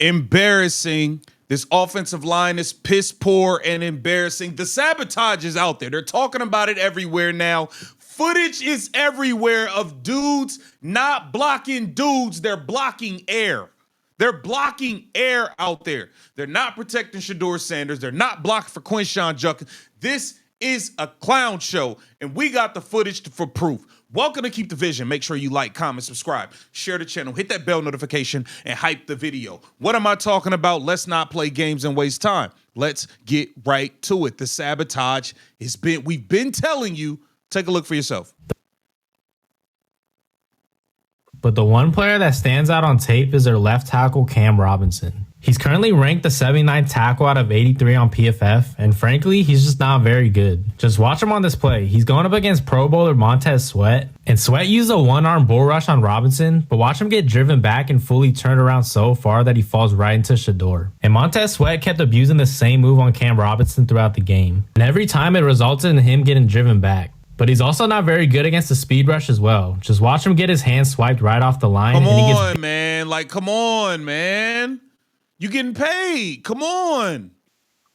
Embarrassing. This offensive line is piss poor and embarrassing. The sabotage is out there. They're talking about it everywhere now. Footage is everywhere of dudes not blocking dudes. They're blocking air. They're blocking air out there. They're not protecting Shedeur Sanders. They're not blocking for Quinshon Judkins. This is a clown show, and we got the footage for proof. Welcome to Keep the Vision. Make sure you like, comment, subscribe, share the channel, hit that bell notification, and hype the video. What am I talking about? Let's not play games and waste time. Let's get right to it. The sabotage we've been telling you. Take a look for yourself. But the one player that stands out on tape is their left tackle, Cam Robinson. He's currently ranked the 79th tackle out of 83 on PFF, and frankly, he's just not very good. Just watch him on this play. He's going up against Pro Bowler Montez Sweat, and Sweat used a one-arm bull rush on Robinson, but watch him get driven back and fully turned around so far that he falls right into Shedeur. And Montez Sweat kept abusing the same move on Cam Robinson throughout the game, and every time it resulted in him getting driven back. But he's also not very good against the speed rush as well. Just watch him get his hand swiped right off the line. Come on, man. Like, come on, man. You getting paid. Come on.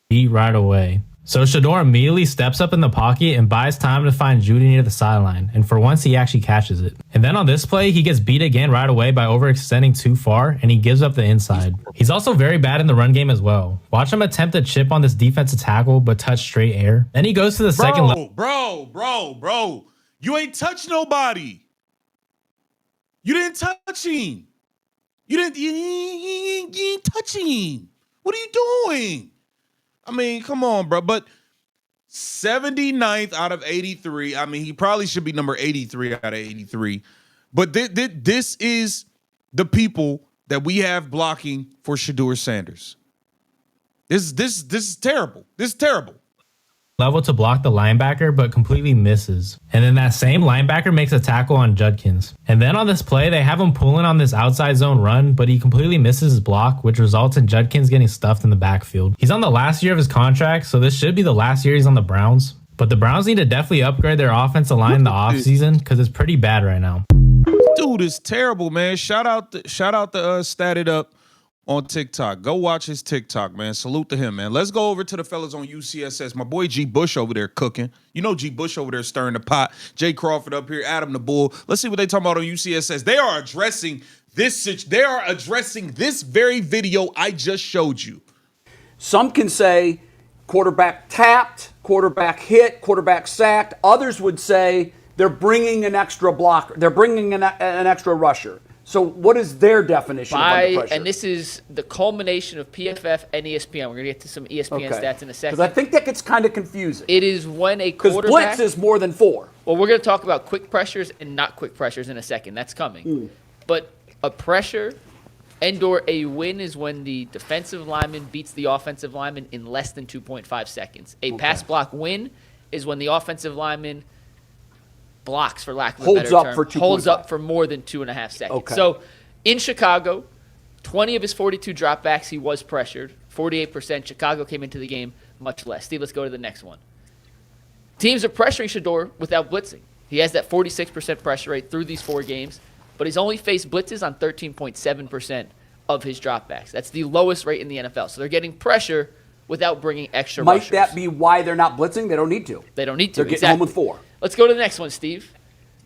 Beat right away. So Shedeur immediately steps up in the pocket and buys time to find Judy near the sideline. And for once, he actually catches it. And then on this play, he gets beat again right away by overextending too far, and he gives up the inside. He's also very bad in the run game as well. Watch him attempt to chip on this defensive tackle, but touch straight air. Then he goes to the second level. Bro. You ain't touch nobody. You didn't touch him. You ain't touching him. What are you doing? I mean, come on, bro. But 79th out of 83. I mean, he probably should be number 83 out of 83. But this is the people that we have blocking for Shedeur Sanders. This is terrible. This is terrible. Level to block the linebacker, but completely misses. And then that same linebacker makes a tackle on Judkins. And then on this play, they have him pulling on this outside zone run, but he completely misses his block, which results in Judkins getting stuffed in the backfield. He's on the last year of his contract, so this should be the last year he's on the Browns. But the Browns need to definitely upgrade their offensive line in the offseason because it's pretty bad right now. Dude is terrible, man. Shout out the Statted Up on TikTok. Go watch his TikTok, man. Salute to him, man. Let's go over to the fellas on UCSS. My boy G. Bush over there cooking. You know G. Bush over there stirring the pot. Jay Crawford up here, Adam the Bull. Let's see what they talking about on UCSS. They are addressing this very video I just showed you. Some can say quarterback tapped, quarterback hit, quarterback sacked. Others would say they're bringing an extra blocker. They're bringing an extra rusher. So what is their definition of under pressure? And this is the culmination of PFF and ESPN. We're going to get to some ESPN stats in a second. Because I think that gets kind of confusing. It is when a quarterback... Because blitz is more than 4. Well, we're going to talk about quick pressures and not quick pressures in a second. That's coming. But a pressure and/or a win is when the defensive lineman beats the offensive lineman in less than 2.5 seconds. A pass block win is when the offensive lineman blocks, for lack of a better term, holds up for more than 2.5 seconds. Okay. So in Chicago, 20 of his 42 dropbacks, he was pressured. 48%. Chicago came into the game much less. Steve, let's go to the next one. Teams are pressuring Shedeur without blitzing. He has that 46% pressure rate through these 4 games, but he's only faced blitzes on 13.7% of his dropbacks. That's the lowest rate in the NFL. So they're getting pressure without bringing extra rushers. Might that be why they're not blitzing? They don't need to. They don't need to. They're getting home with 4. Let's go to the next one, Steve.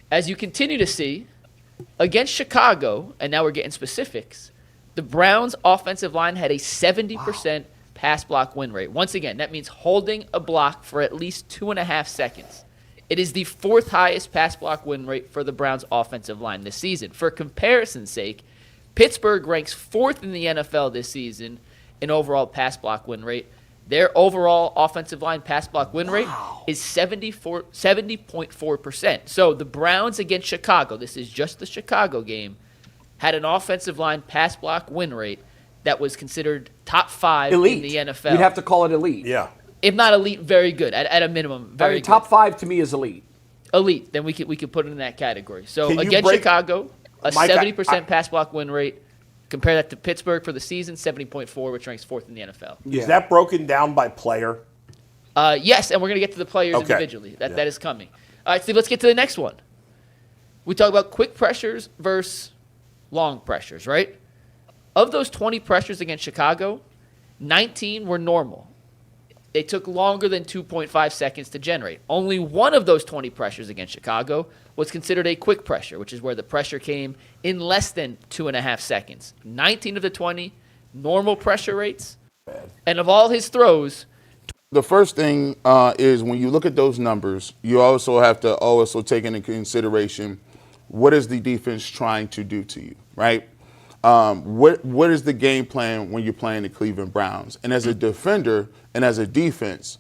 As you continue to see, against Chicago, and now we're getting specifics, the Browns' offensive line had a 70% pass block win rate. Once again, that means holding a block for at least 2.5 seconds. It is the 4th highest pass block win rate for the Browns' offensive line this season. For comparison's sake, Pittsburgh ranks 4th in the NFL this season in overall pass block win rate. Their overall offensive line pass block win rate is 70.4%. So the Browns against Chicago, this is just the Chicago game, had an offensive line pass block win rate that was considered top 5 elite. in the NFL. You'd have to call it elite. Yeah. If not elite, very good. At a minimum, very good. Top 5 to me is elite. Elite, then we could put it in that category. So against Chicago, a 70% pass block win rate. Compare that to Pittsburgh for the season, 70.4, which ranks 4th in the NFL. Yeah. Is that broken down by player? Yes, and we're going to get to the players individually. That is coming. All right, Steve, let's get to the next one. We talk about quick pressures versus long pressures, right? Of those 20 pressures against Chicago, 19 were normal. They took longer than 2.5 seconds to generate. Only one of those 20 pressures against Chicago was considered a quick pressure, which is where the pressure came in less than 2.5 seconds. 19 of the 20, normal pressure rates. And of all his throws, the first thing is when you look at those numbers, you also have to also take into consideration what is the defense trying to do to you, right? What is the game plan when you're playing the Cleveland Browns? And as a defender and as a defense,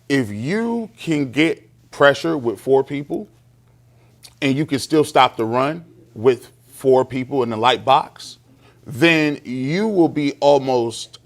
if you can get pressure with 4 people and you can still stop the run with 4 people in the light box, then you will be almost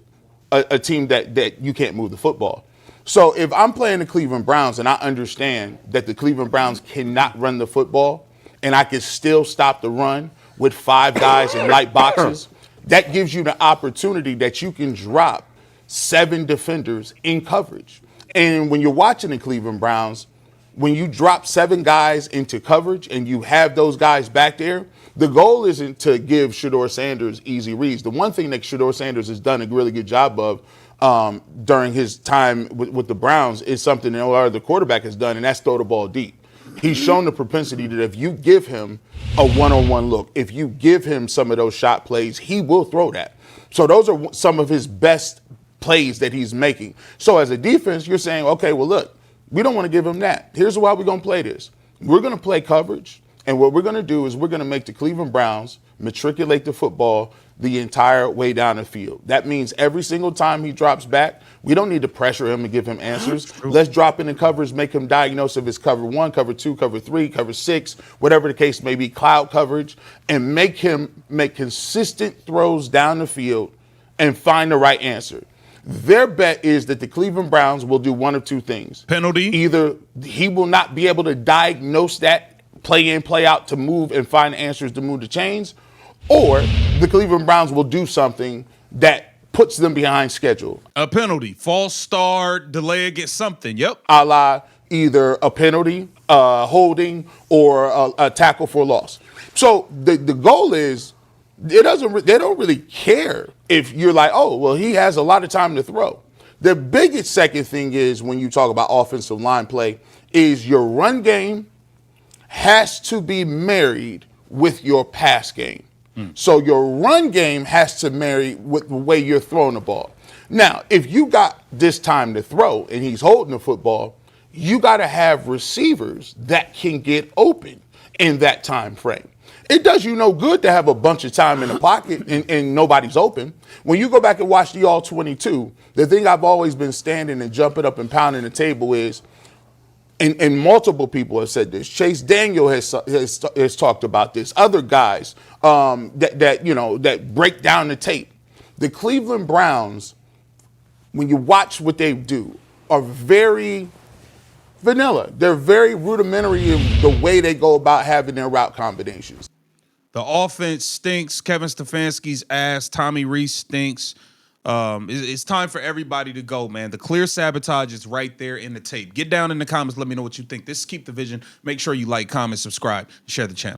a team that you can't move the football. So if I'm playing the Cleveland Browns and I understand that the Cleveland Browns cannot run the football and I can still stop the run with 5 guys in light boxes, that gives you the opportunity that you can drop 7 defenders in coverage. And when you're watching the Cleveland Browns, when you drop 7 guys into coverage and you have those guys back there, the goal isn't to give Shedeur Sanders easy reads. The one thing that Shedeur Sanders has done a really good job of during his time with the Browns is something no other quarterback has done, and that's throw the ball deep. He's shown the propensity that if you give him a one-on-one look, if you give him some of those shot plays, he will throw that. So those are some of his best plays that he's making. So as a defense, you're saying, okay, well, look, we don't want to give him that. Here's why we're going to play this. We're going to play coverage, and what we're going to do is we're going to make the Cleveland Browns matriculate the football the entire way down the field. That means every single time he drops back, we don't need to pressure him and give him answers. Let's drop in the covers, make him diagnose if it's cover 1, cover 2, cover 3, cover 6, whatever the case may be, cloud coverage, and make him make consistent throws down the field and find the right answer. Their bet is that the Cleveland Browns will do one of 2 things. Penalty. Either he will not be able to diagnose that play in, play out to move and find answers to move the chains, or the Cleveland Browns will do something that puts them behind schedule. A penalty, false start, delay against something. Yep. A la either a penalty, holding, or a tackle for loss. So the goal is they don't really care if you're like, oh, well, he has a lot of time to throw. The biggest second thing is when you talk about offensive line play is your run game has to be married with your pass game. So your run game has to marry with the way you're throwing the ball. Now, if you got this time to throw and he's holding the football, you got to have receivers that can get open in that time frame. It does you no good to have a bunch of time in the pocket and nobody's open. When you go back and watch the All-22, the thing I've always been standing and jumping up and pounding the table is, and multiple people have said this. Chase Daniel has talked about this. Other guys that break down the tape. The Cleveland Browns, when you watch what they do, are very vanilla. They're very rudimentary in the way they go about having their route combinations. The offense stinks. Kevin Stefanski's ass. Tommy Rees stinks. It's time for everybody to go, man. The clear sabotage is right there in the tape. Get down in the comments. Let me know what you think. This is Keep the Vision. Make sure you like, comment, subscribe, and share the channel.